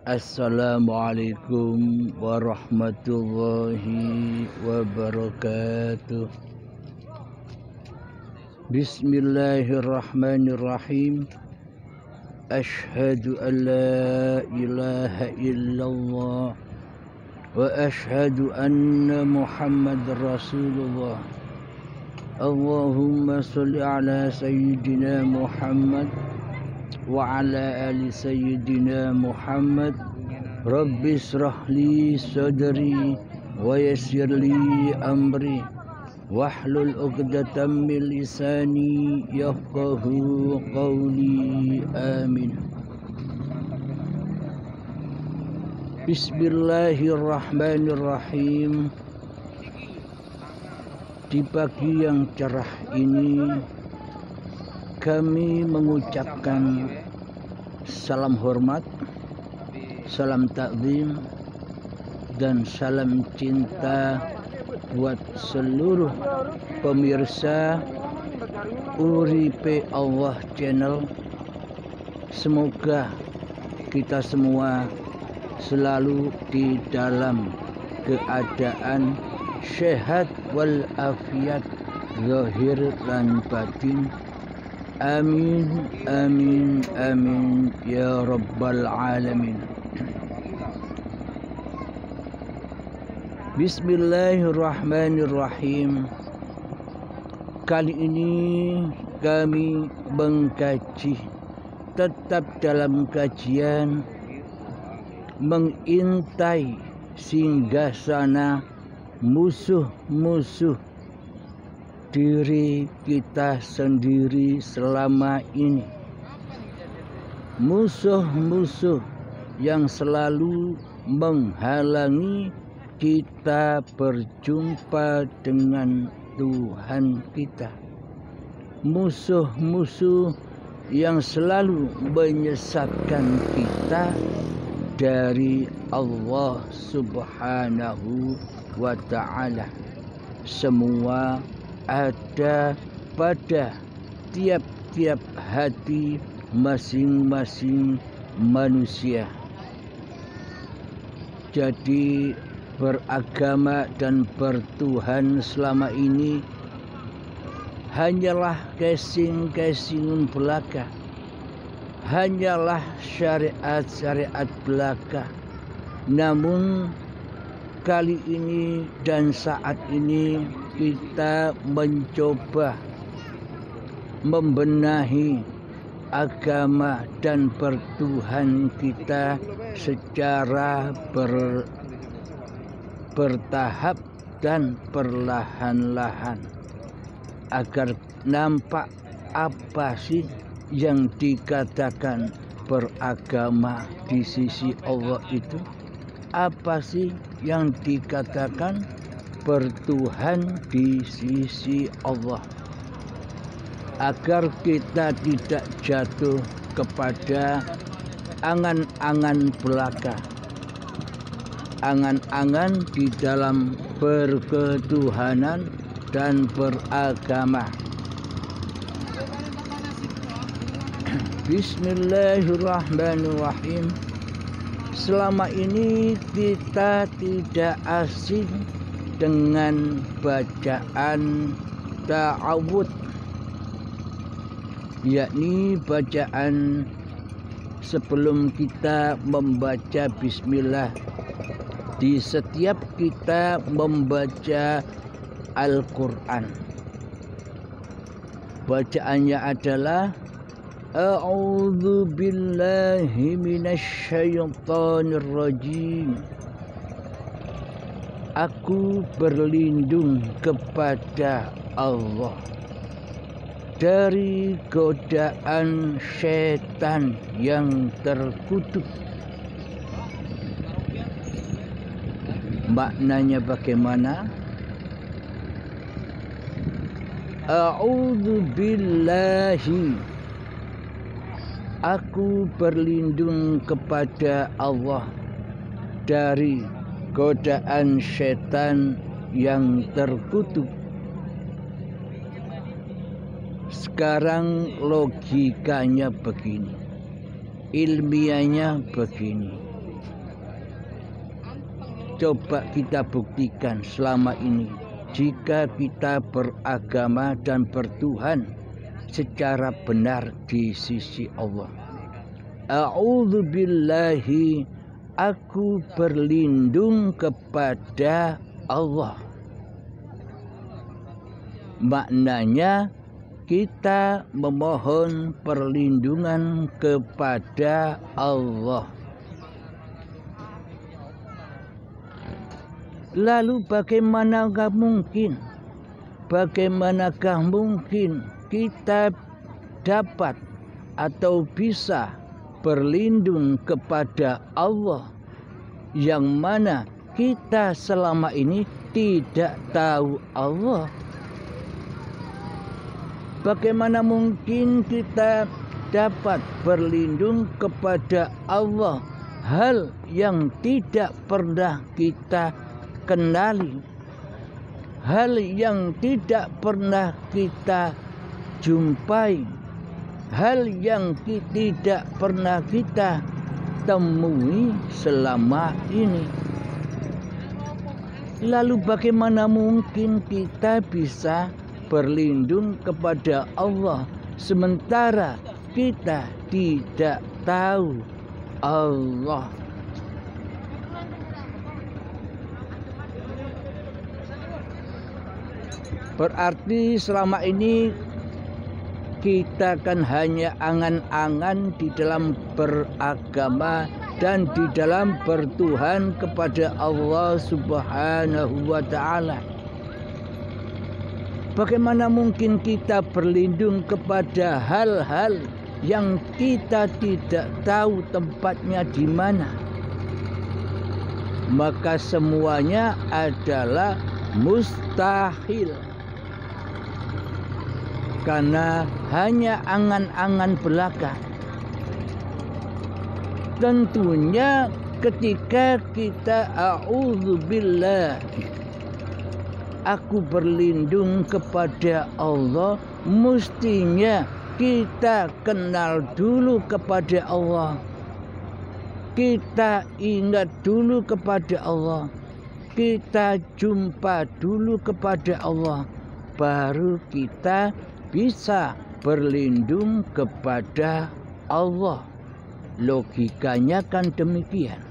Assalamualaikum warahmatullahi wabarakatuh. Bismillahirrahmanirrahim. Ashhadu an la ilaha illallah wa ashhadu anna Muhammadar Rasulullah. Allahumma sholli ala sayyidina Muhammad wa ala ali sayyidina Muhammad. Rabbi shrah li sadri wa yassir li amri wahlul 'uqdatam min lisani yafqahu qawli. Amin. Bismillahirrahmanirrahim. Di pagi yang cerah ini kami mengucapkan salam hormat, salam takzim, dan salam cinta buat seluruh pemirsa Uripe Allah Channel. Semoga kita semua selalu di dalam keadaan sehat walafiat zahir dan batin. Amin, amin, amin, ya rabbal alamin. Bismillahirrahmanirrahim. Kali ini kami mengkaji, tetap dalam kajian mengintai singgasana musuh-musuh diri kita sendiri selama ini. Musuh-musuh yang selalu menghalangi kita berjumpa dengan Tuhan kita. Musuh-musuh yang selalu menyesatkan kita dari Allah Subhanahu wa ta'ala. Semua ada pada tiap-tiap hati masing-masing manusia. Jadi beragama dan bertuhan selama ini hanyalah casing-casing belaka, hanyalah syariat-syariat belaka. Namun kali ini dan saat ini kita mencoba membenahi agama dan bertuhan kita secara bertahap dan perlahan-lahan, agar nampak apa sih yang dikatakan beragama di sisi Allah itu, apa sih yang dikatakan bertuhan di sisi Allah, agar kita tidak jatuh kepada angan-angan belaka, angan-angan di dalam berketuhanan dan beragama. Bismillahirrahmanirrahim. Selama ini kita tidak asing dengan bacaan ta'awud, yakni bacaan sebelum kita membaca bismillah. Di setiap kita membaca Al-Quran, bacaannya adalah A'udzu billahi minasyaitonir rajim. Aku berlindung kepada Allah dari godaan setan yang terkutuk. Maknanya bagaimana? A'udzu billahi, aku berlindung kepada Allah dari godaan setan yang terkutuk. Sekarang logikanya begini, ilmiahnya begini. coba kita buktikan selama ini. Jika kita beragama dan bertuhan secara benar di sisi Allah. A'udzubillahi, aku berlindung kepada Allah. Maknanya kita memohon perlindungan kepada Allah. Lalu bagaimanakah mungkin kita dapat atau bisa berlindung kepada Allah yang mana kita selama ini tidak tahu Allah? Bagaimana mungkin kita dapat berlindung kepada Allah hal yang tidak pernah kita kenali, hal yang tidak pernah kita jumpai, hal yang tidak pernah kita temui selama ini. Lalu bagaimana mungkin kita bisa berlindung kepada Allah sementara kita tidak tahu Allah? Berarti selama ini kita kan hanya angan-angan di dalam beragama dan di dalam bertuhan kepada Allah Subhanahu wa ta'ala. Bagaimana mungkin kita berlindung kepada hal-hal yang kita tidak tahu tempatnya di mana? Maka semuanya adalah mustahil. Karena hanya angan-angan belaka. Tentunya ketika kita a'udzubillah, aku berlindung kepada Allah, mestinya kita kenal dulu kepada Allah. Kita ingat dulu kepada Allah. Kita jumpa dulu kepada Allah. Baru kita bisa berlindung kepada Allah. Logikanya kan demikian.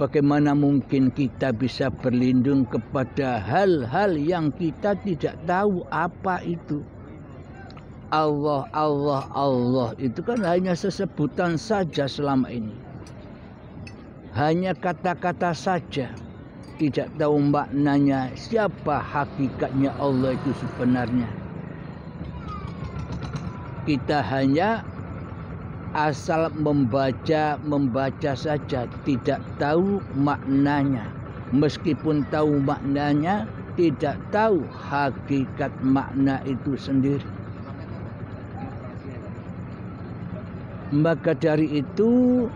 Bagaimana mungkin kita bisa berlindung kepada hal-hal yang kita tidak tahu apa itu? Allah, Allah, Allah itu kan hanya sesebutan saja selama ini. Hanya kata-kata saja. Tidak tahu maknanya, siapa hakikatnya Allah itu sebenarnya. Kita hanya asal membaca saja, tidak tahu maknanya. Meskipun tahu maknanya, tidak tahu hakikat makna itu sendiri. Maka dari itu,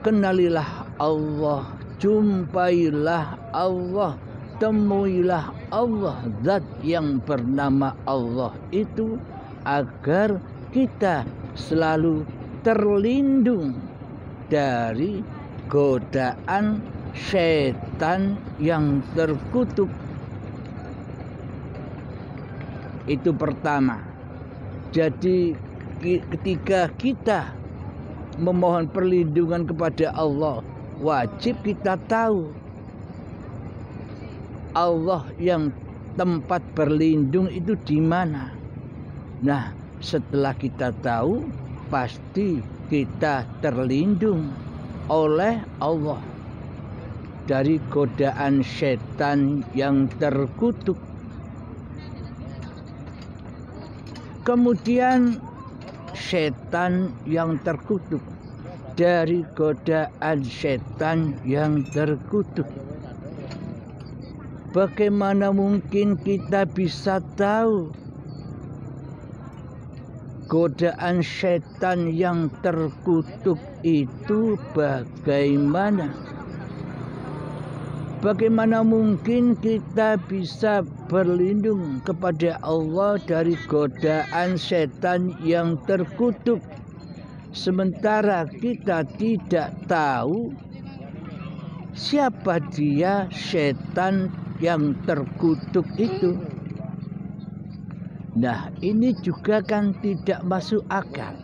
kenalilah Allah, jumpailah Allah, temuilah Allah, zat yang bernama Allah itu, agar kita selalu terlindung dari godaan setan yang terkutuk. Itu pertama. Jadi ketika kita memohon perlindungan kepada Allah, wajib kita tahu Allah yang tempat berlindung itu di mana. Nah, setelah kita tahu, pasti kita terlindung oleh Allah dari godaan setan yang terkutuk. Kemudian setan yang terkutuk, dari godaan setan yang terkutuk. Bagaimana mungkin kita bisa tahu godaan setan yang terkutuk itu bagaimana? Bagaimana mungkin kita bisa berlindung kepada Allah dari godaan setan yang terkutuk, sementara kita tidak tahu Siapa dia setan yang terkutuk itu? Nah, ini juga kan tidak masuk akal.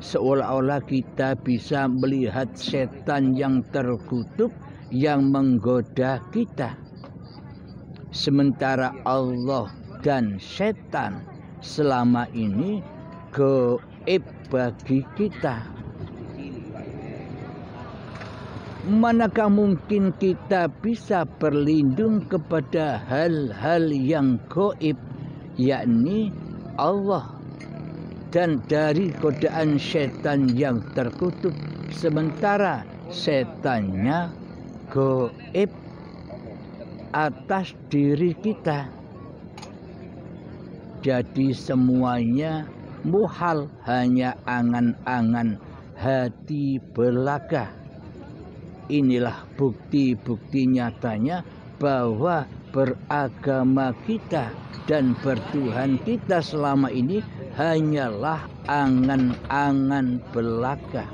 Seolah-olah kita bisa melihat setan yang terkutuk yang menggoda kita. Sementara Allah dan setan selama ini gaib bagi kita. Manakah mungkin kita bisa berlindung kepada hal-hal yang gaib, yakni Allah, dan dari godaan setan yang terkutuk, sementara setannya gaib atas diri kita. Jadi semuanya muhal, hanya angan-angan hati belaka. Inilah bukti-bukti nyatanya bahwa beragama kita dan bertuhan kita selama ini hanyalah angan-angan belaka.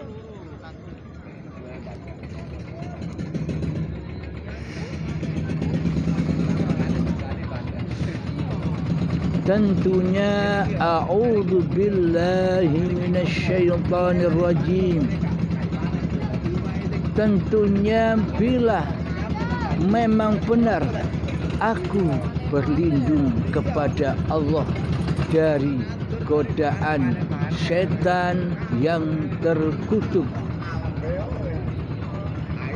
Tentunya a'udzu billahi minasyaitonir rajim. Tentunya bila memang benar aku berlindung kepada Allah dari godaan setan yang terkutuk,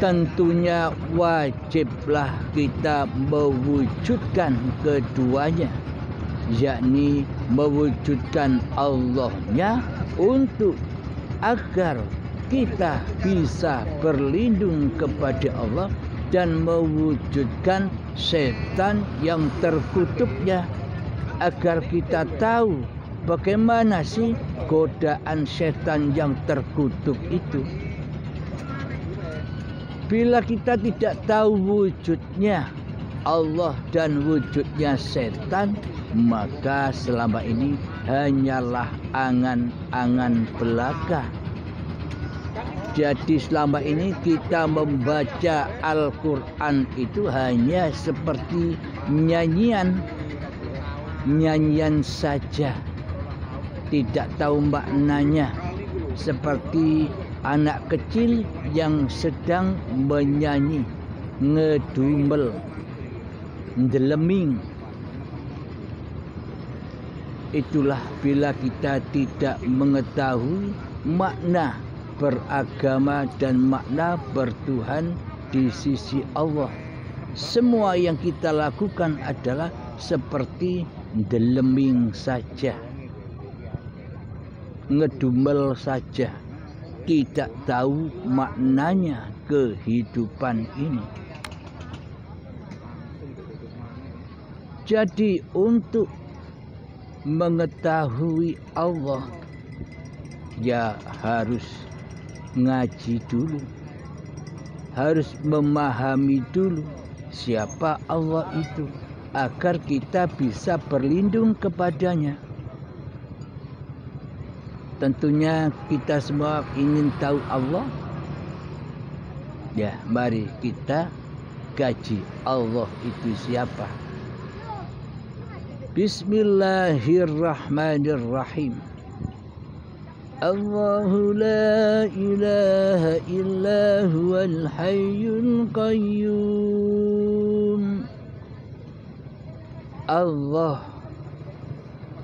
tentunya wajiblah kita mewujudkan keduanya, yakni mewujudkan Allahnya untuk agar kita bisa berlindung kepada Allah dan mewujudkan setan yang terkutuknya, agar kita tahu bagaimana sih godaan setan yang terkutuk itu. Bila kita tidak tahu wujudnya Allah dan wujudnya setan, maka selama ini hanyalah angan-angan belaka. Jadi selama ini kita membaca Al-Quran itu hanya seperti nyanyian saja, tidak tahu maknanya, seperti anak kecil yang sedang menyanyi, ngedumel, ndeleming. Itulah bila kita tidak mengetahui makna beragama dan makna bertuhan di sisi Allah. Semua yang kita lakukan adalah seperti ndeleming saja, ngedumel saja, tidak tahu maknanya kehidupan ini. Jadi untuk mengetahui Allah, ya harus ngaji dulu, harus memahami dulu siapa Allah itu, agar kita bisa berlindung kepadanya. Tentunya kita semua ingin tahu Allah. Ya, mari kita kaji Allah itu siapa. Bismillahirrahmanirrahim. Allahu la ilaha illa huwal hayyul qayyum. Allah,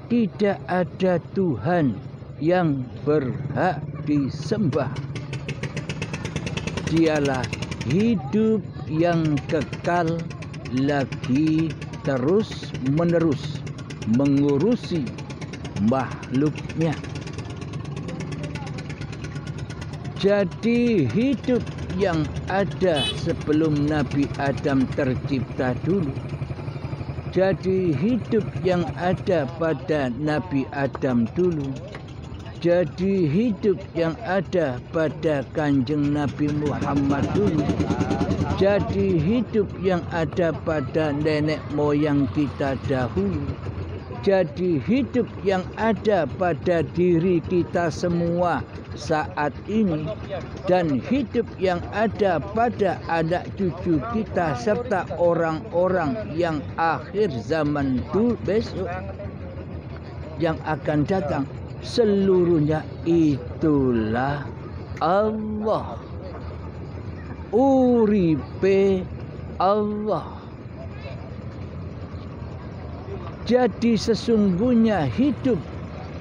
tidak ada Tuhan yang berhak disembah. Dialah hidup yang kekal, lagi terus menerus mengurusi makhluknya. Jadi hidup yang ada sebelum Nabi Adam tercipta dulu, jadi hidup yang ada pada Nabi Adam dulu, jadi hidup yang ada pada Kanjeng Nabi Muhammad dulu, jadi hidup yang ada pada nenek moyang kita dahulu, jadi hidup yang ada pada diri kita semua saat ini dan hidup yang ada pada anak cucu kita serta orang-orang yang akhir zaman besok yang akan datang, seluruhnya itulah Allah. Uripe Allah. Jadi sesungguhnya hidup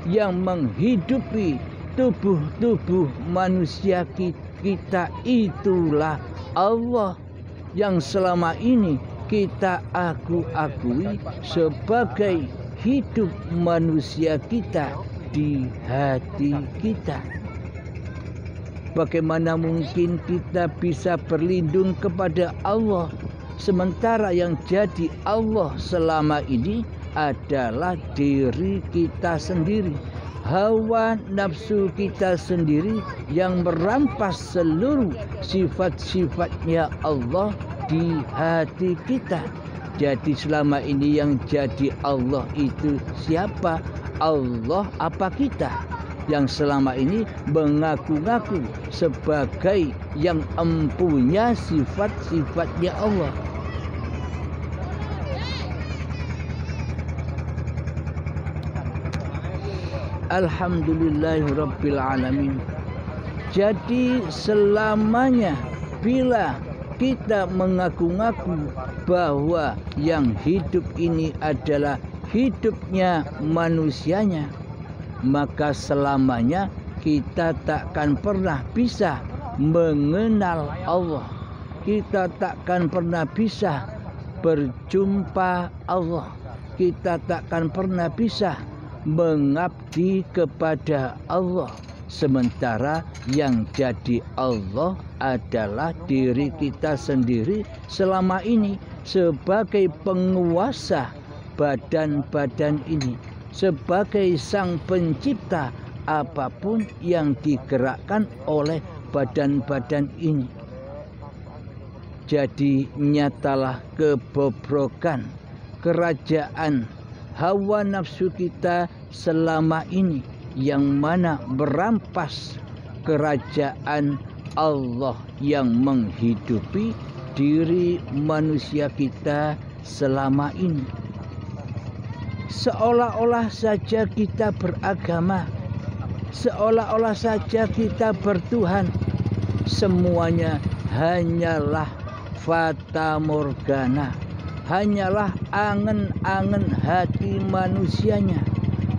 yang menghidupi tubuh-tubuh manusia kita itulah Allah yang selama ini kita akui sebagai hidup manusia kita di hati kita. Bagaimana mungkin kita bisa berlindung kepada Allah sementara yang jadi Allah selama ini adalah diri kita sendiri, hawa nafsu kita sendiri yang merampas seluruh sifat-sifatnya Allah di hati kita. Jadi selama ini yang jadi Allah itu siapa? Allah apa kita? Yang selama ini mengaku-ngaku sebagai yang empunya sifat-sifatnya Allah. Alhamdulillahirabbil alamin. Jadi selamanya bila kita mengaku-ngaku bahwa yang hidup ini adalah hidupnya manusianya, maka selamanya kita takkan pernah bisa mengenal Allah. Kita takkan pernah bisa berjumpa Allah. Kita takkan pernah bisa mengabdi kepada Allah. Sementara yang jadi Allah adalah diri kita sendiri selama ini sebagai penguasa badan-badan ini, sebagai sang pencipta apapun yang digerakkan oleh badan-badan ini. Jadi nyatalah kebobrokan kerajaan hawa nafsu kita selama ini yang mana merampas kerajaan Allah yang menghidupi diri manusia kita selama ini. Seolah-olah saja kita beragama, seolah-olah saja kita bertuhan, semuanya hanyalah fata morgana, hanyalah angen-angen hati manusianya,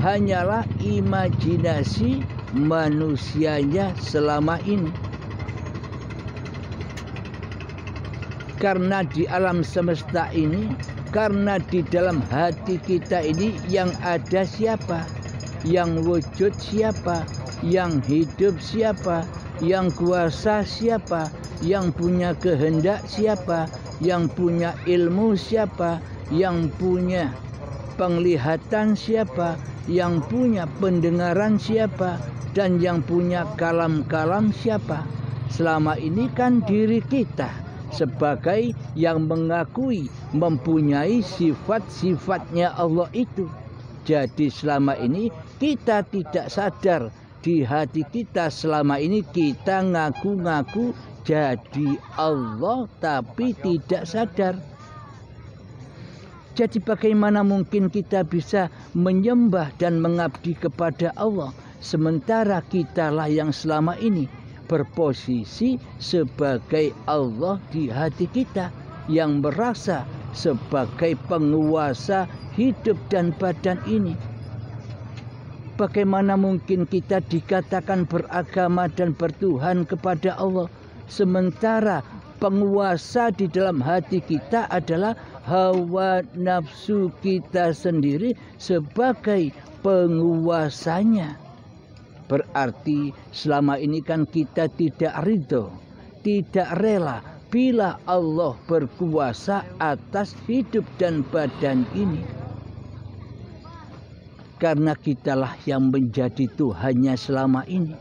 hanyalah imajinasi manusianya selama ini. Karena di alam semesta ini, karena di dalam hati kita ini yang ada siapa? Yang wujud siapa? Yang hidup siapa? Yang kuasa siapa? Yang punya kehendak siapa? Yang punya ilmu siapa? Yang punya penglihatan siapa? Yang punya pendengaran siapa? Dan yang punya kalam-kalam siapa? Selama ini kan diri kita sebagai yang mengakui mempunyai sifat-sifatnya Allah itu. Jadi selama ini kita tidak sadar, di hati kita selama ini kita ngaku-ngaku jadi Allah tapi tidak sadar. Jadi bagaimana mungkin kita bisa menyembah dan mengabdi kepada Allah sementara kitalah yang selama ini berposisi sebagai Allah di hati kita yang merasa sebagai penguasa hidup dan badan ini. Bagaimana mungkin kita dikatakan beragama dan bertuhan kepada Allah sementara penguasa di dalam hati kita adalah hawa nafsu kita sendiri sebagai penguasanya. Berarti selama ini kan kita tidak ridho, tidak rela bila Allah berkuasa atas hidup dan badan ini. Karena kitalah yang menjadi Tuhannya selama ini.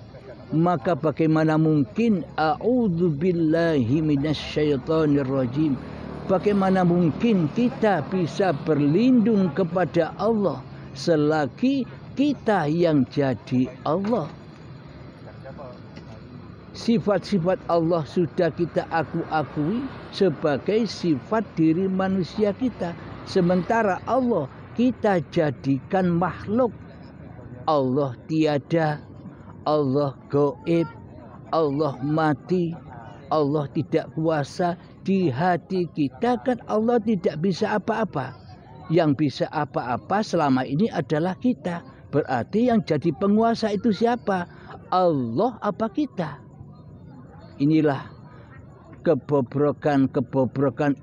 Maka bagaimana mungkin a'udzubillahi minasyaitonirrajim, bagaimana mungkin kita bisa berlindung kepada Allah selagi kita yang jadi Allah. Sifat-sifat Allah sudah kita akui sebagai sifat diri manusia kita. Sementara Allah kita jadikan makhluk. Allah tiada, Allah gaib, Allah mati, Allah tidak kuasa. Di hati kita kan Allah tidak bisa apa-apa. Yang bisa apa-apa selama ini adalah kita. Berarti yang jadi penguasa itu siapa? Allah apa kita? Inilah kebobrokan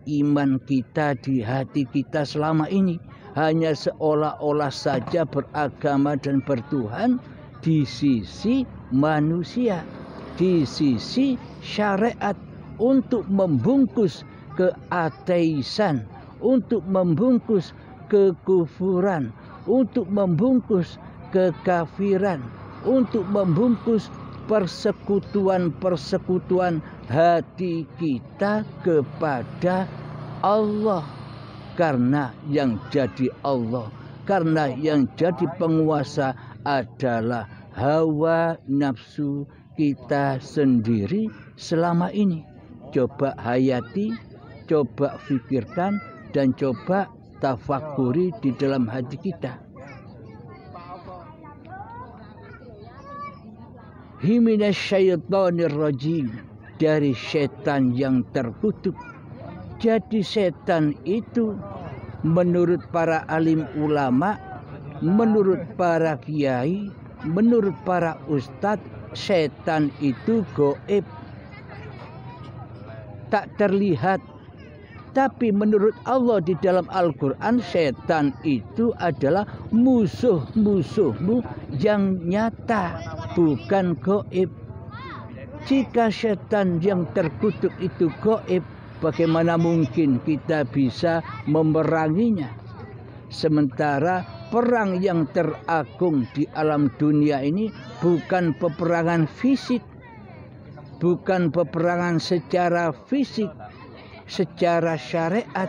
iman kita di hati kita selama ini. Hanya seolah-olah saja beragama dan bertuhan di sisi manusia, di sisi syariat, untuk membungkus keateisan, untuk membungkus kekufuran, untuk membungkus kekafiran, untuk membungkus persekutuan-persekutuan hati kita kepada Allah. Karena yang jadi Allah, karena yang jadi penguasa adalah hawa nafsu kita sendiri selama ini. Coba hayati, coba fikirkan, dan coba tafakuri di dalam hati kita. Minasyaitonir rajim, dari setan yang terkutuk. Jadi setan itu menurut para alim ulama, menurut para kiai, menurut para ustadz, setan itu gaib, tak terlihat. Tapi menurut Allah di dalam Al-Quran, setan itu adalah musuh-musuhmu yang nyata, bukan gaib. Jika setan yang terkutuk itu gaib, bagaimana mungkin kita bisa memeranginya? Sementara perang yang teragung di alam dunia ini bukan peperangan fisik, bukan peperangan secara fisik, secara syariat.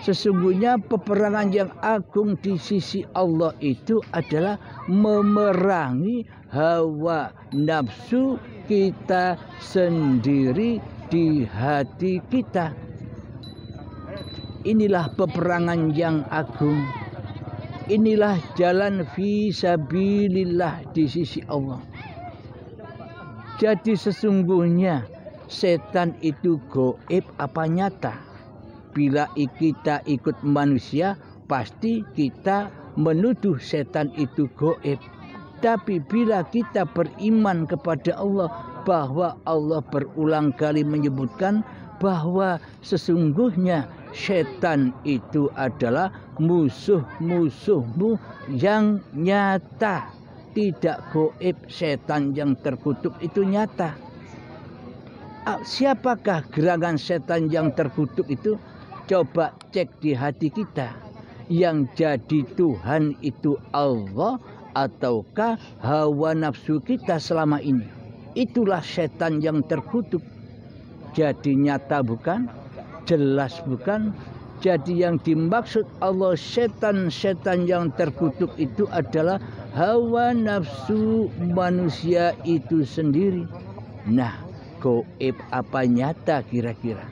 Sesungguhnya peperangan yang agung di sisi Allah itu adalah memerangi hawa nafsu kita sendiri di hati kita. Inilah peperangan yang agung. Inilah jalan fisabilillah di sisi Allah. Jadi sesungguhnya setan itu gaib apa nyata? Bila kita ikut manusia, pasti kita menuduh setan itu gaib. Tapi bila kita beriman kepada Allah, bahwa Allah berulang kali menyebutkan bahwa sesungguhnya setan itu adalah musuh-musuhmu yang nyata. Tidak gaib, setan yang terkutuk itu nyata. Siapakah gerangan setan yang terkutuk itu? Coba cek di hati kita. Yang jadi Tuhan itu Allah ataukah hawa nafsu kita selama ini? Itulah setan yang terkutuk. Jadi nyata bukan? Jelas bukan? Jadi yang dimaksud Allah setan-setan yang terkutuk itu adalah hawa nafsu manusia itu sendiri. Nah, gaib apa nyata kira-kira?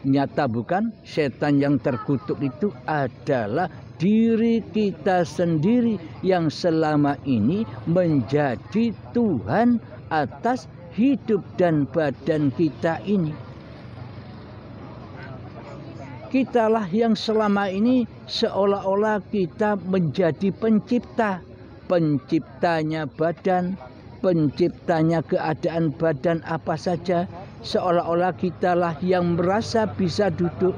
Nyata bukan? Setan yang terkutuk itu adalah diri kita sendiri yang selama ini menjadi Tuhan atas hidup dan badan kita ini. Kitalah yang selama ini seolah-olah kita menjadi pencipta. Penciptanya badan, penciptanya keadaan badan apa saja. Seolah-olah kitalah yang merasa bisa duduk.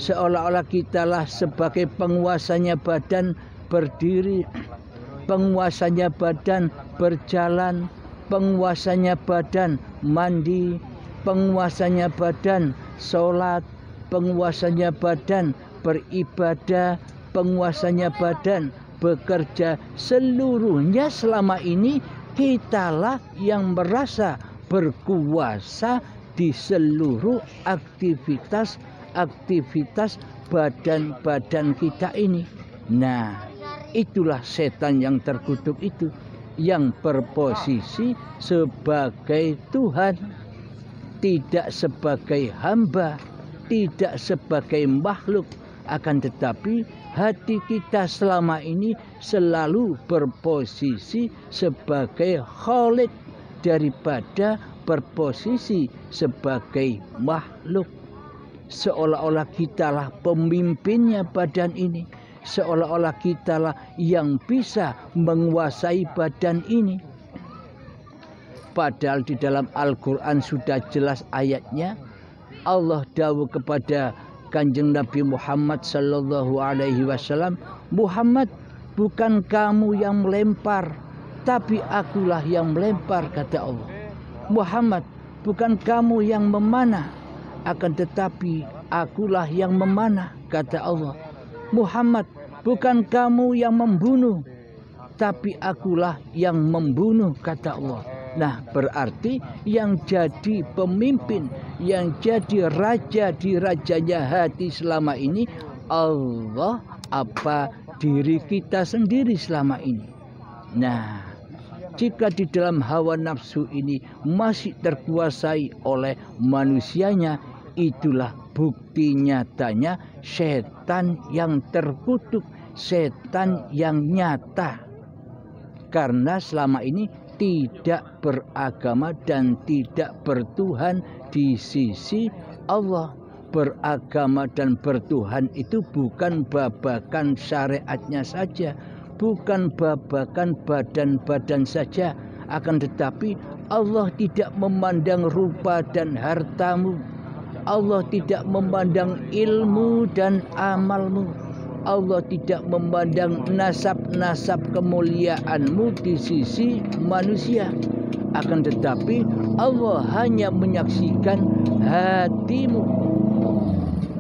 Seolah-olah kitalah sebagai penguasanya badan berdiri, penguasanya badan berjalan, penguasanya badan mandi, penguasanya badan sholat, penguasanya badan beribadah, penguasanya badan bekerja. Seluruhnya selama ini kitalah yang merasa berkuasa di seluruh aktivitas badan-badan kita ini. Nah, itulah setan yang terkutuk itu. yang berposisi sebagai Tuhan, tidak sebagai hamba, tidak sebagai makhluk, akan tetapi hati kita selama ini selalu berposisi sebagai khalik daripada berposisi sebagai makhluk. Seolah-olah kitalah pemimpinnya badan ini, seolah-olah kitalah yang bisa menguasai badan ini. Padahal di dalam Al-Quran sudah jelas ayatnya. Allah dawuh kepada Kanjeng Nabi Muhammad sallallahu alaihi wasallam, Muhammad, bukan kamu yang melempar, tapi akulah yang melempar, kata Allah. Muhammad, bukan kamu yang memanah, akan tetapi akulah yang memanah, kata Allah. Muhammad, bukan kamu yang membunuh, tapi akulah yang membunuh, kata Allah. Nah, berarti yang jadi pemimpin, yang jadi raja di rajanya hati selama ini Allah, apa diri kita sendiri selama ini. Nah, jika di dalam hawa nafsu ini masih terkuasai oleh manusianya, itulah bukti nyatanya setan yang terkutuk, setan yang nyata. Karena selama ini tidak beragama dan tidak bertuhan di sisi Allah. Beragama dan bertuhan itu bukan babakan syariatnya saja, bukan babakan badan-badan saja, akan tetapi Allah tidak memandang rupa dan hartamu, Allah tidak memandang ilmu dan amalmu, Allah tidak memandang nasab-nasab kemuliaanmu di sisi manusia. Akan tetapi Allah hanya menyaksikan hatimu.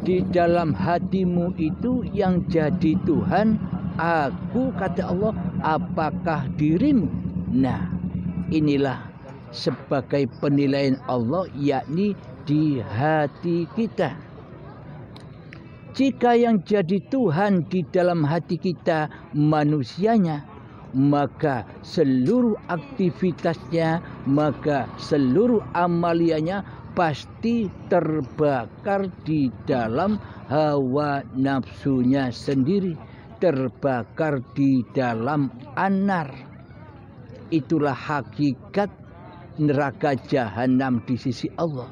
Di dalam hatimu itu yang jadi Tuhan, aku, kata Allah, apakah dirimu? Nah, inilah sebagai penilaian Allah, yakni di hati kita. Jika yang jadi Tuhan di dalam hati kita manusianya, maka seluruh aktivitasnya, maka seluruh amaliannya pasti terbakar di dalam hawa nafsunya sendiri, terbakar di dalam anar. Itulah hakikat neraka jahanam di sisi Allah,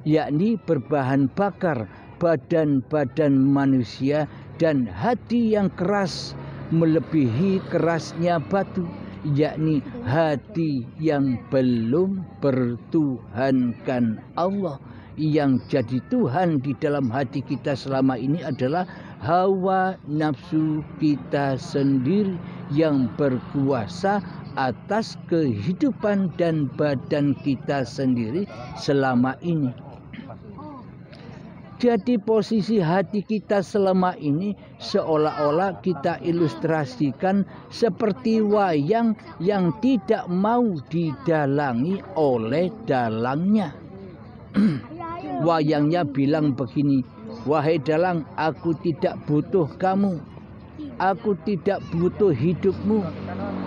yakni berbahan bakar badan-badan manusia dan hati yang keras melebihi kerasnya batu, yakni hati yang belum bertuhankan Allah. Yang jadi Tuhan di dalam hati kita selama ini adalah hawa nafsu kita sendiri yang berkuasa atas kehidupan dan badan kita sendiri selama ini. Jadi posisi hati kita selama ini seolah-olah kita ilustrasikan seperti wayang yang tidak mau didalangi oleh dalangnya. Wayangnya bilang begini, wahai dalang, aku tidak butuh kamu, aku tidak butuh hidupmu,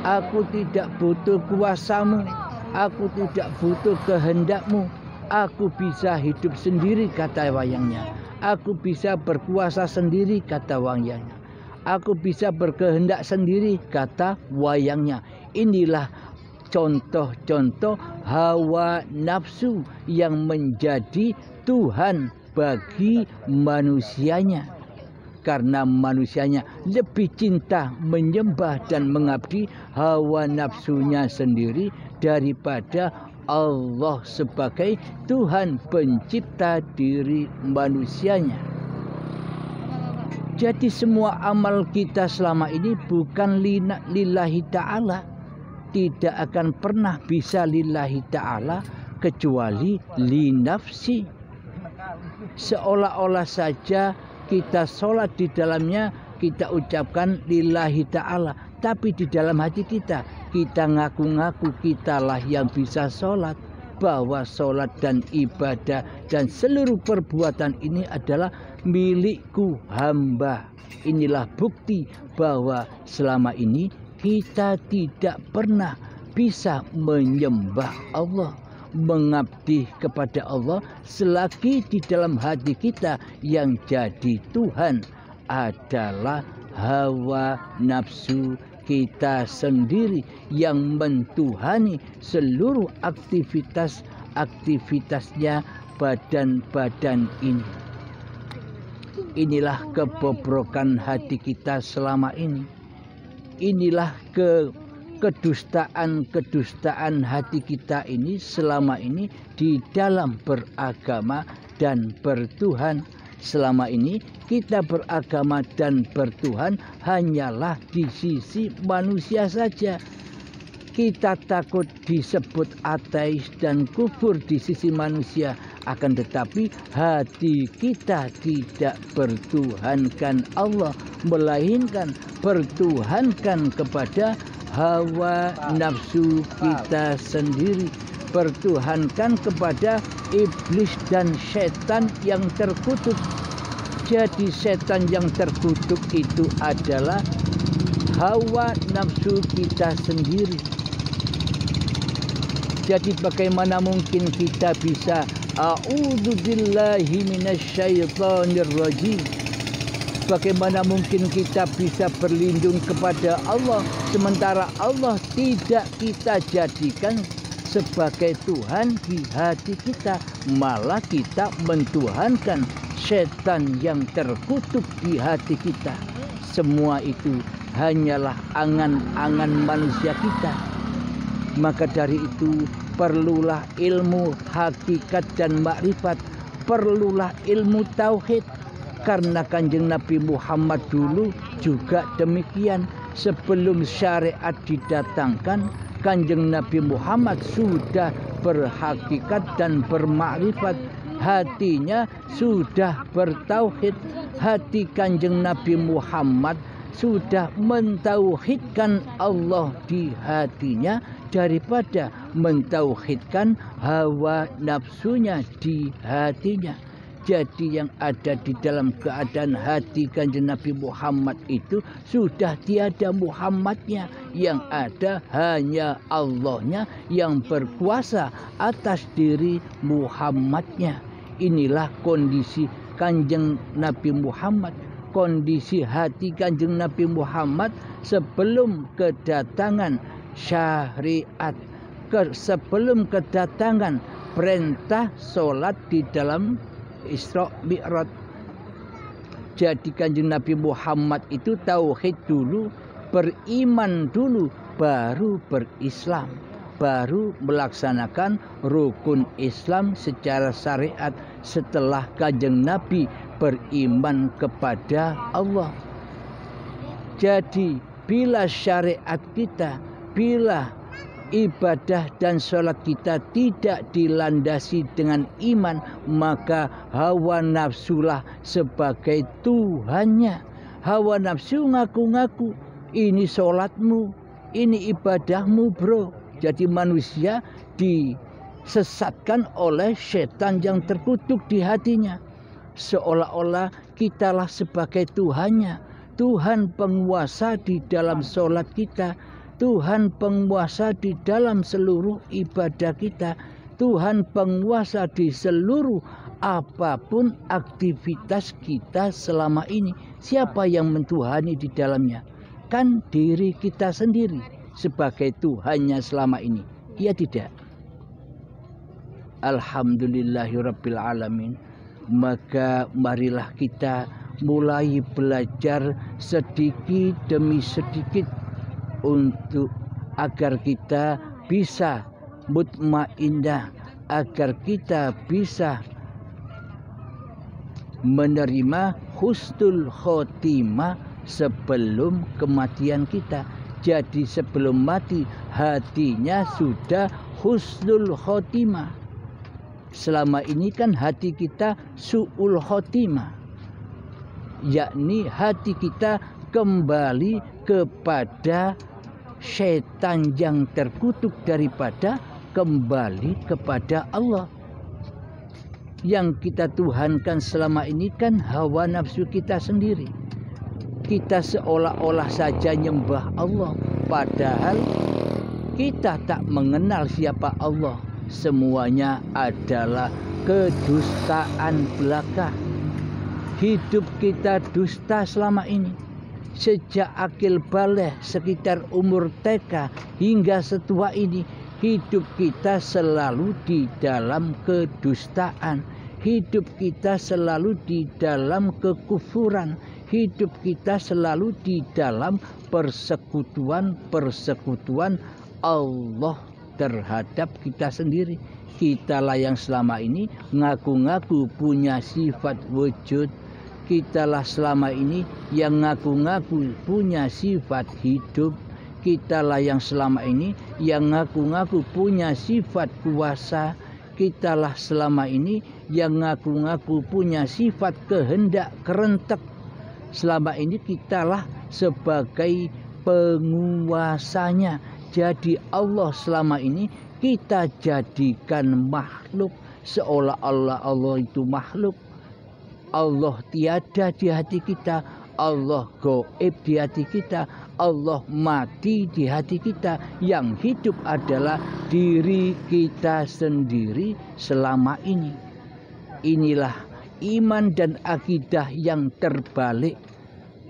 aku tidak butuh kuasamu, aku tidak butuh kehendakmu. Aku bisa hidup sendiri, kata wayangnya. Aku bisa berkuasa sendiri, kata wayangnya. Aku bisa berkehendak sendiri, kata wayangnya. Inilah contoh-contoh hawa nafsu yang menjadi Tuhan bagi manusianya. Karena manusianya lebih cinta menyembah dan mengabdi hawa nafsunya sendiri daripada Allah sebagai Tuhan pencipta diri manusianya. Jadi semua amal kita selama ini bukan lillahi ta'ala, tidak akan pernah bisa lillahi ta'ala kecuali li nafsi. Seolah-olah saja kita sholat di dalamnya kita ucapkan lillahi ta'ala, tapi di dalam hati kita ngaku-ngaku kitalah yang bisa sholat, bahwa sholat dan ibadah dan seluruh perbuatan ini adalah milikku hamba. Inilah bukti bahwa selama ini kita tidak pernah bisa menyembah Allah, mengabdi kepada Allah selagi di dalam hati kita yang jadi Tuhan adalah hawa nafsu kita sendiri yang mentuhani seluruh aktivitasnya badan-badan ini. Inilah kebobrokan hati kita selama ini. Inilah kedustaan hati kita ini selama ini di dalam beragama dan bertuhan. Selama ini kita beragama dan bertuhan hanyalah di sisi manusia saja. Kita takut disebut ateis dan kufur di sisi manusia, akan tetapi hati kita tidak bertuhankan Allah, melainkan bertuhankan kepada hawa nafsu kita sendiri, bertuhankan kepada iblis dan setan yang terkutuk. Jadi setan yang terkutuk itu adalah hawa nafsu kita sendiri. Jadi bagaimana mungkin kita bisa a'udzubillahi minasyaitonirrajim? Bagaimana mungkin kita bisa berlindung kepada Allah sementara Allah tidak kita jadikan sebagai Tuhan di hati kita, malah kita mentuhankan setan yang terkutuk di hati kita. Semua itu hanyalah angan-angan manusia kita. Maka dari itu perlulah ilmu hakikat dan makrifat, perlulah ilmu tauhid. Karena Kanjeng Nabi Muhammad dulu juga demikian. Sebelum syariat didatangkan, Kanjeng Nabi Muhammad sudah berhakikat dan bermakrifat. Hatinya sudah bertauhid. Hati Kanjeng Nabi Muhammad sudah mentauhidkan Allah di hatinya daripada mentauhidkan hawa nafsunya di hatinya. Jadi yang ada di dalam keadaan hati Kanjeng Nabi Muhammad itu sudah tiada Muhammadnya, yang ada hanya Allahnya yang berkuasa atas diri Muhammadnya. Inilah kondisi Kanjeng Nabi Muhammad, kondisi hati Kanjeng Nabi Muhammad sebelum kedatangan syariat, sebelum kedatangan perintah sholat di dalam Isra Mi'raj. Jadi Kanjeng Nabi Muhammad itu tauhid dulu, beriman dulu, baru berislam, baru melaksanakan rukun Islam secara syariat setelah Kanjeng Nabi beriman kepada Allah. Jadi bila syariat kita, bila ibadah dan sholat kita tidak dilandasi dengan iman, maka hawa nafsulah sebagai Tuhannya. Hawa nafsu ngaku-ngaku, ini sholatmu, ini ibadahmu bro. Jadi manusia disesatkan oleh setan yang terkutuk di hatinya. Seolah-olah kitalah sebagai Tuhannya. Tuhan penguasa di dalam sholat kita, Tuhan penguasa di dalam seluruh ibadah kita, Tuhan penguasa di seluruh apapun aktivitas kita selama ini. Siapa yang mentuhani di dalamnya? Kan diri kita sendiri sebagai Tuhannya selama ini. Ya tidak? Alhamdulillahirabbil alamin. Maka marilah kita mulai belajar sedikit demi sedikit untuk agar kita bisa mutmainnah, agar kita bisa menerima husnul khotimah sebelum kematian kita. Jadi sebelum mati hatinya sudah husnul khotimah. Selama ini kan hati kita su'ul khotimah, yakni hati kita kembali kepada setan yang terkutuk daripada kembali kepada Allah. Yang kita tuhankan selama ini kan hawa nafsu kita sendiri. kita seolah-olah saja nyembah Allah, padahal kita tak mengenal siapa Allah. Semuanya adalah kedustaan belaka. Hidup kita dusta selama ini. Sejak akil baligh sekitar umur TK hingga setua ini, hidup kita selalu di dalam kedustaan. Hidup kita selalu di dalam kekufuran. Hidup kita selalu di dalam persekutuan Allah terhadap kita sendiri. Kitalah yang selama ini ngaku-ngaku punya sifat wujud. Kitalah selama ini yang ngaku-ngaku punya sifat hidup. Kitalah yang selama ini yang ngaku-ngaku punya sifat kuasa. Kitalah selama ini yang ngaku-ngaku punya sifat kehendak kerentek. Selama ini kitalah sebagai penguasanya. Jadi Allah selama ini kita jadikan makhluk, seolah-olah Allah itu makhluk. Allah tiada di hati kita, Allah gaib di hati kita, Allah mati di hati kita. Yang hidup adalah diri kita sendiri selama ini. Inilah iman dan akidah yang terbalik.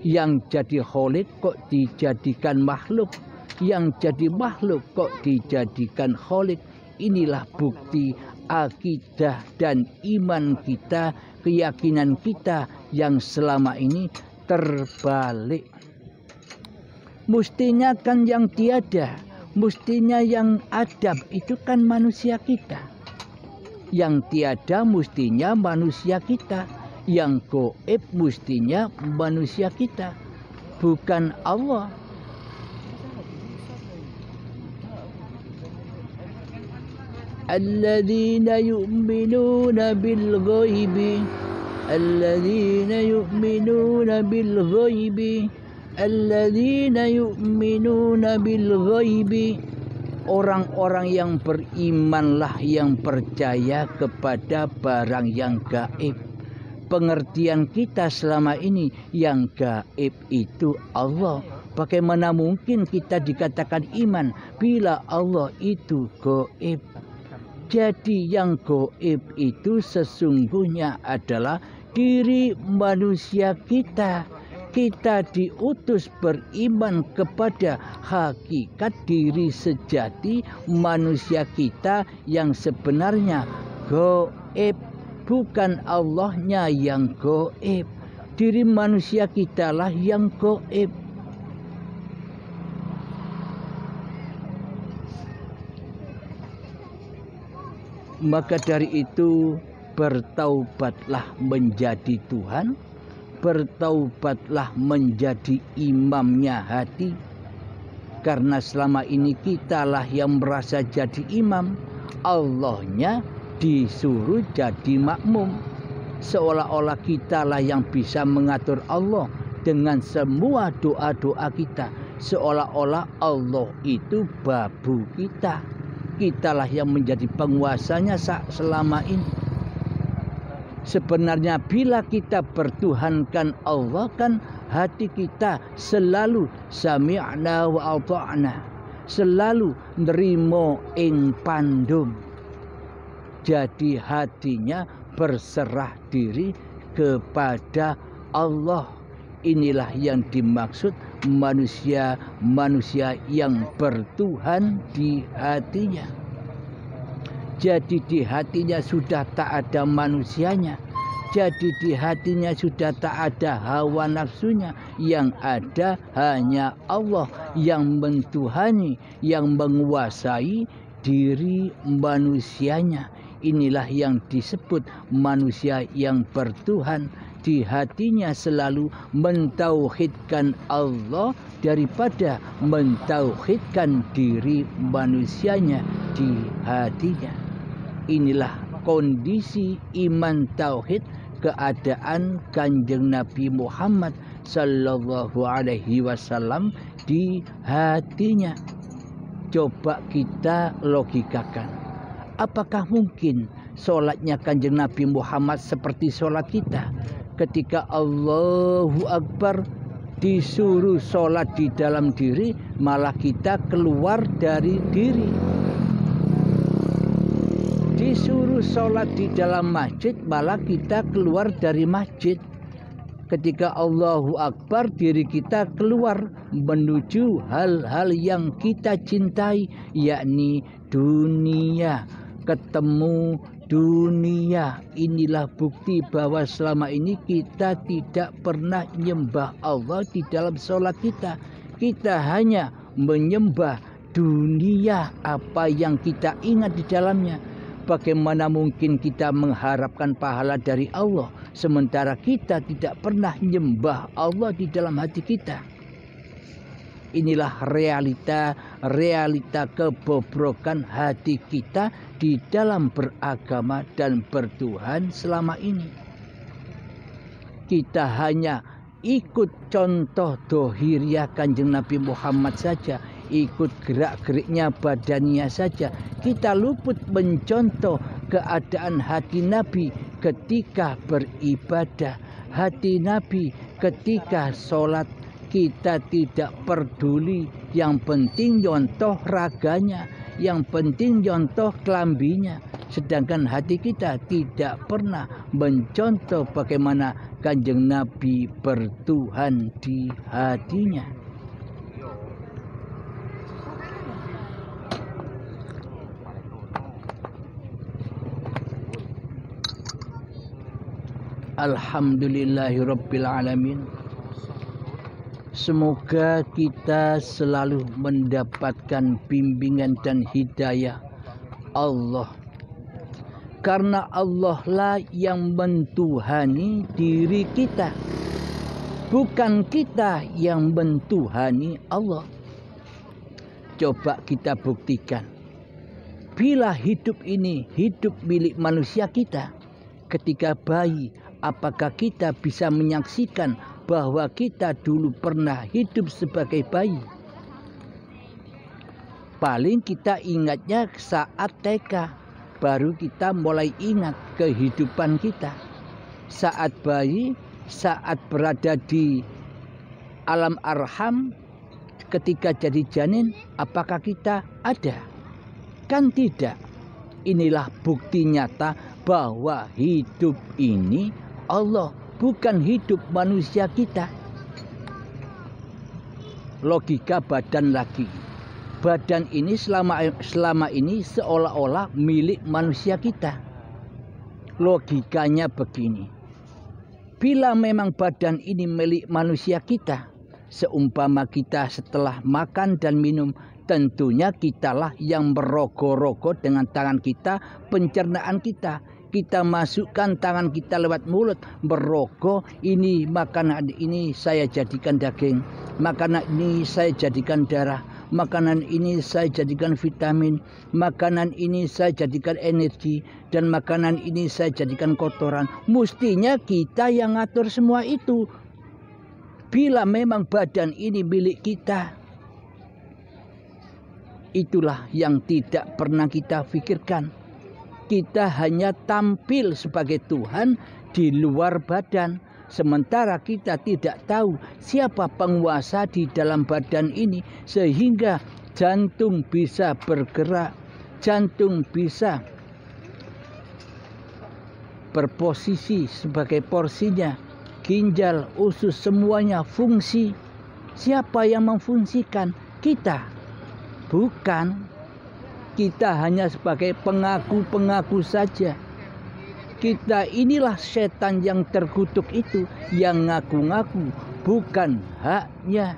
Yang jadi kholik kok dijadikan makhluk, yang jadi makhluk kok dijadikan kholik. Inilah bukti akidah dan iman kita, keyakinan kita yang selama ini terbalik. Mestinya kan yang tiada, mestinya yang ada itu kan manusia kita. Yang tiada mestinya manusia kita. Yang gaib mestinya manusia kita, bukan Allah. Alladzina yu'minuna bil ghaibi, alladzina yu'minuna bil ghaibi, alladzina yu'minuna bil ghaibi. Orang-orang yang berimanlah yang percaya kepada barang yang gaib. Pengertian kita selama ini yang gaib itu Allah. Bagaimana mungkin kita dikatakan iman bila Allah itu gaib? Jadi yang gaib itu sesungguhnya adalah diri manusia kita. Kita diutus beriman kepada hakikat diri sejati manusia kita yang sebenarnya gaib. Bukan Allahnya yang gaib. Diri manusia kitalah yang gaib. Maka dari itu bertaubatlah menjadi Tuhan. Bertaubatlah menjadi imamnya hati. Karena selama ini kitalah yang merasa jadi imam. Allahnya disuruh jadi makmum. Seolah-olah kitalah yang bisa mengatur Allah dengan semua doa-doa kita. Seolah-olah Allah itu babu kita. Kitalah yang menjadi penguasanya selama ini. Sebenarnya bila kita bertuhankan Allah kan hati kita selalu sami'na wa ata'na. Selalu nerimo ing pandum. Jadi hatinya berserah diri kepada Allah. Inilah yang dimaksud manusia yang bertuhan di hatinya. Jadi di hatinya sudah tak ada manusianya. Jadi di hatinya sudah tak ada hawa nafsunya. Yang ada hanya Allah yang mentuhani, yang menguasai diri manusianya. Inilah yang disebut manusia yang bertuhan. Di hatinya selalu mentauhidkan Allah daripada mentauhidkan diri manusianya di hatinya. Inilah kondisi iman tauhid keadaan Kanjeng Nabi Muhammad sallallahu alaihi wasallam di hatinya. Coba kita logikakan. Apakah mungkin sholatnya Kanjeng Nabi Muhammad seperti sholat kita? Ketika Allahu Akbar, Disuruh sholat di dalam diri, malah kita keluar dari diri. Disuruh sholat di dalam masjid, malah kita keluar dari masjid. Ketika Allahu Akbar, diri kita keluar menuju hal-hal yang kita cintai, yakni dunia. Ketemu dunia. Inilah bukti bahwa selama ini kita tidak pernah menyembah Allah di dalam sholat kita. Kita hanya menyembah dunia, apa yang kita ingat di dalamnya. Bagaimana mungkin kita mengharapkan pahala dari Allah sementara kita tidak pernah menyembah Allah di dalam hati kita? Inilah realita kebobrokan hati kita di dalam beragama dan bertuhan selama ini. Kita hanya ikut contoh dohiriyah Kanjeng Nabi Muhammad saja, ikut gerak-geriknya badannya saja. Kita luput mencontoh keadaan hati Nabi ketika beribadah, hati Nabi ketika sholat. Kita tidak peduli, yang penting nyontoh raganya, yang penting nyontoh kelambinya. Sedangkan hati kita tidak pernah mencontoh bagaimana Kanjeng Nabi bertuhan di hatinya. Alhamdulillahirabbil alamin. Semoga kita selalu mendapatkan bimbingan dan hidayah Allah. Karena Allah lah yang mentuhani diri kita, bukan kita yang mentuhani Allah. Coba kita buktikan. Bila hidup ini hidup milik manusia kita, ketika bayi, apakah kita bisa menyaksikan bahwa kita dulu pernah hidup sebagai bayi? Paling kita ingatnya saat TK, baru kita mulai ingat kehidupan kita. Saat bayi, saat berada di alam arham, ketika jadi janin, apakah kita ada? Kan tidak. Inilah bukti nyata bahwa hidup ini Allah, bukan hidup manusia kita. Logika badan lagi. Badan ini selama ini seolah-olah milik manusia kita. Logikanya begini. Bila memang badan ini milik manusia kita, seumpama kita setelah makan dan minum, tentunya kitalah yang merogoh-rogoh dengan tangan kita pencernaan kita. Kita masukkan tangan kita lewat mulut, merogoh, ini makanan ini saya jadikan daging, makanan ini saya jadikan darah, makanan ini saya jadikan vitamin, makanan ini saya jadikan energi, dan makanan ini saya jadikan kotoran. Mestinya kita yang ngatur semua itu. Bila memang badan ini milik kita, itulah yang tidak pernah kita pikirkan. Kita hanya tampil sebagai Tuhan di luar badan. Sementara kita tidak tahu siapa penguasa di dalam badan ini. Sehingga jantung bisa bergerak. Jantung bisa berposisi sebagai porsinya. Ginjal, usus, semuanya fungsi. Siapa yang memfungsikan? Kita. Bukan. Kita hanya sebagai pengaku-pengaku saja. Kita inilah setan yang terkutuk itu, yang ngaku-ngaku, bukan haknya.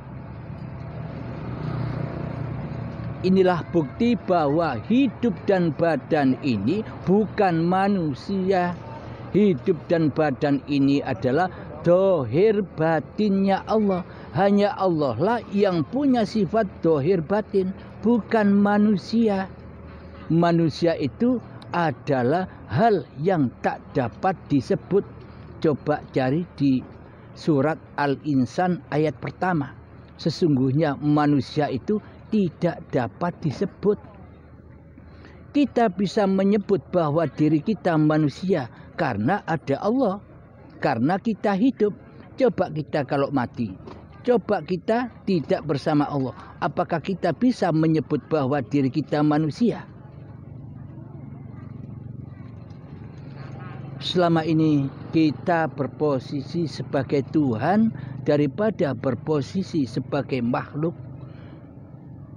Inilah bukti bahwa hidup dan badan ini bukan manusia. Hidup dan badan ini adalah dohir batinnya Allah. Hanya Allah lah yang punya sifat dohir batin, bukan manusia. Manusia itu adalah hal yang tak dapat disebut. Coba cari di surat Al-Insan ayat pertama. Sesungguhnya manusia itu tidak dapat disebut. Kita bisa menyebut bahwa diri kita manusia karena ada Allah. Karena kita hidup. Coba kita kalau mati, Coba kita tidak bersama Allah, apakah kita bisa menyebut bahwa diri kita manusia? Selama ini kita berposisi sebagai Tuhan daripada berposisi sebagai makhluk.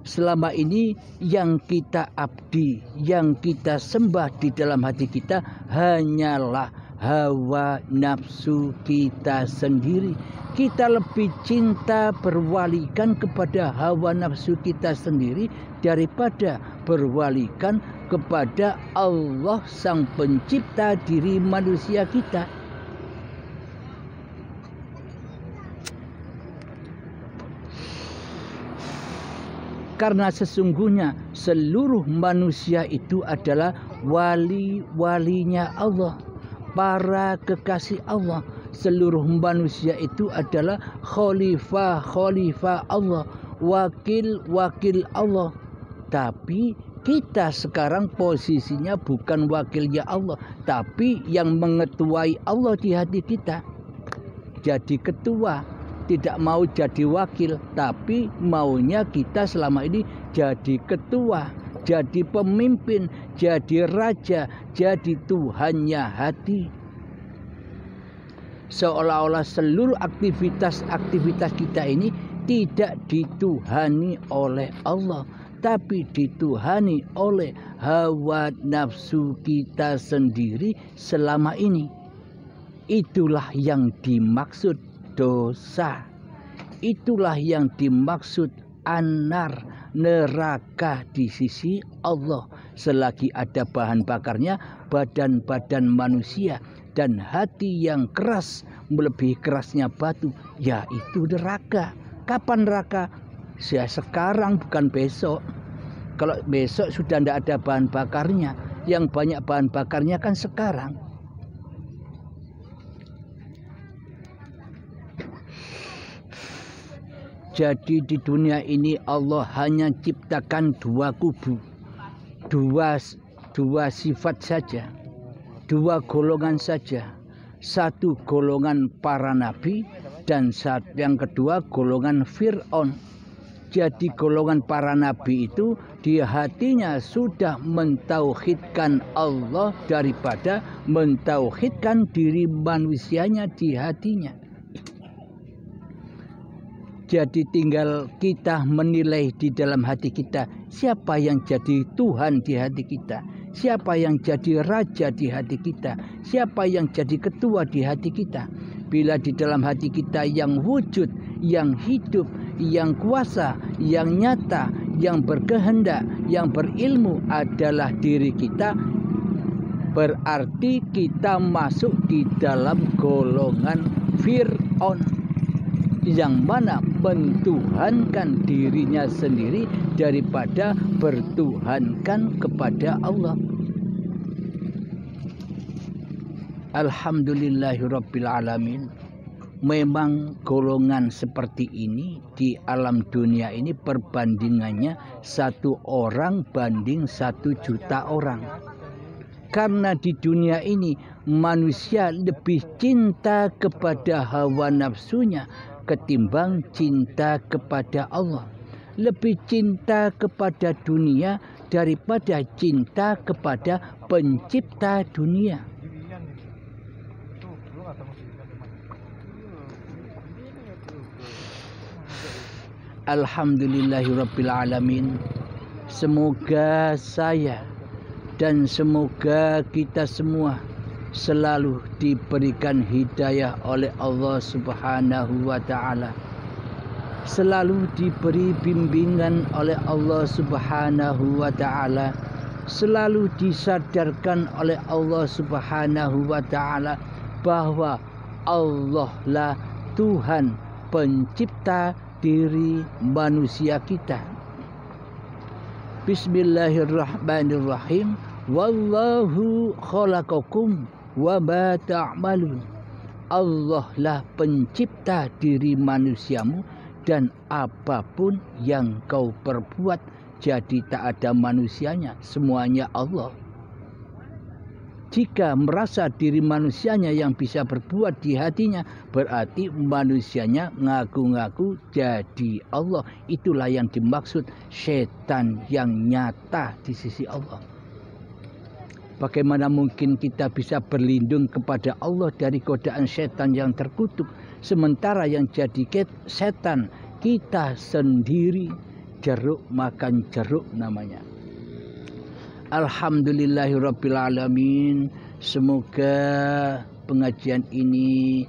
Selama ini yang kita abdi, yang kita sembah di dalam hati kita hanyalah hawa nafsu kita sendiri. Kita lebih cinta berwalikan kepada hawa nafsu kita sendiri daripada berwalikan kepada Allah Sang Pencipta diri manusia kita. Karena sesungguhnya seluruh manusia itu adalah wali-walinya Allah, para kekasih Allah. Seluruh manusia itu adalah khalifah-khalifah Allah, wakil-wakil Allah. Tapi kita sekarang posisinya bukan wakilnya Allah, tapi yang mengetuai Allah di hati kita. Jadi ketua, tidak mau jadi wakil, tapi maunya kita selama ini jadi ketua, jadi pemimpin, jadi raja, jadi Tuhannya hati. Seolah-olah seluruh aktivitas kita ini tidak dituhani oleh Allah, tapi dituhani oleh hawa nafsu kita sendiri selama ini. Itulah yang dimaksud dosa. Itulah yang dimaksud anar, neraka di sisi Allah. Selagi ada bahan bakarnya badan-badan manusia dan hati yang keras melebihi kerasnya batu, yaitu neraka. Kapan neraka? Ya sekarang, bukan besok. Kalau besok sudah tidak ada bahan bakarnya, yang banyak bahan bakarnya kan sekarang. Jadi di dunia ini Allah hanya ciptakan dua kubu, dua sifat saja, dua golongan saja. Satu golongan para nabi dan yang kedua golongan Fir'aun. Jadi golongan para nabi itu di hatinya sudah mentauhidkan Allah daripada mentauhidkan diri manusianya di hatinya. Jadi tinggal kita menilai di dalam hati kita, siapa yang jadi Tuhan di hati kita, siapa yang jadi raja di hati kita, siapa yang jadi ketua di hati kita. Bila di dalam hati kita yang wujud, yang hidup, yang kuasa, yang nyata, yang berkehendak, yang berilmu adalah diri kita, berarti kita masuk di dalam golongan Fir'aun, yang mana mentuhankan dirinya sendiri daripada bertuhankan kepada Allah. Alhamdulillahirabbil alamin. Memang golongan seperti ini di alam dunia ini perbandingannya 1 orang banding 1 juta orang. Karena di dunia ini manusia lebih cinta kepada hawa nafsunya ketimbang cinta kepada Allah. Lebih cinta kepada dunia daripada cinta kepada pencipta dunia. Alhamdulillahirabbil alamin. Semoga saya dan semoga kita semua selalu diberikan hidayah oleh Allah Subhanahu wa ta'ala, selalu diberi bimbingan oleh Allah Subhanahu wa ta'ala, selalu disadarkan oleh Allah Subhanahu wa ta'ala bahwa Allah lah Tuhan pencipta diri manusia kita. Bismillahirrahmanirrahim. Wallahu khalaqakum wa ma ta'malun. Allah lah pencipta diri manusiamu dan apapun yang kau perbuat. Jadi tak ada manusianya, semuanya Allah. Jika merasa diri manusianya yang bisa berbuat di hatinya, berarti manusianya ngaku-ngaku jadi Allah. Itulah yang dimaksud setan yang nyata di sisi Allah. Bagaimana mungkin kita bisa berlindung kepada Allah dari godaan setan yang terkutuk, sementara yang jadi setan kita sendiri. Jeruk makan jeruk namanya. Alhamdulillahirabbil alamin. Semoga pengajian ini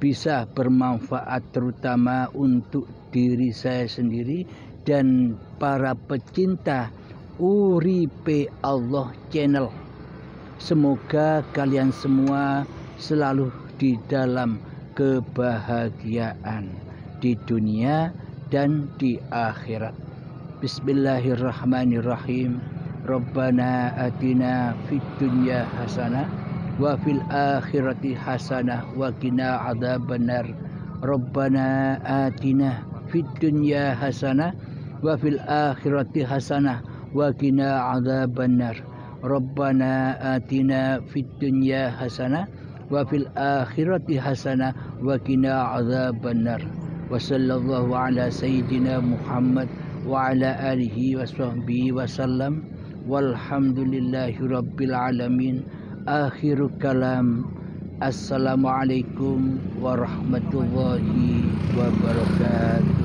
bisa bermanfaat terutama untuk diri saya sendiri dan para pecinta Uripe Allah channel. Semoga kalian semua selalu di dalam kebahagiaan di dunia dan di akhirat. Bismillahirrahmanirrahim. Rabbana atina fid dunya hasanah wa fil akhirati hasanah wa qina adzabannar. Rabbana atina fid dunya hasanah wa fil akhirati hasanah wa qina adzabannar. Rabbana atina fid dunya hasanah wa fil akhirati hasanah wa qina adzabannar. Wa sallallahu ala sayyidina Muhammad wa ala alihi wa sahbihi wa sallam. Walhamdulillahi rabbil alamin. Akhirul kalam. Assalamualaikum warahmatullahi wabarakatuh.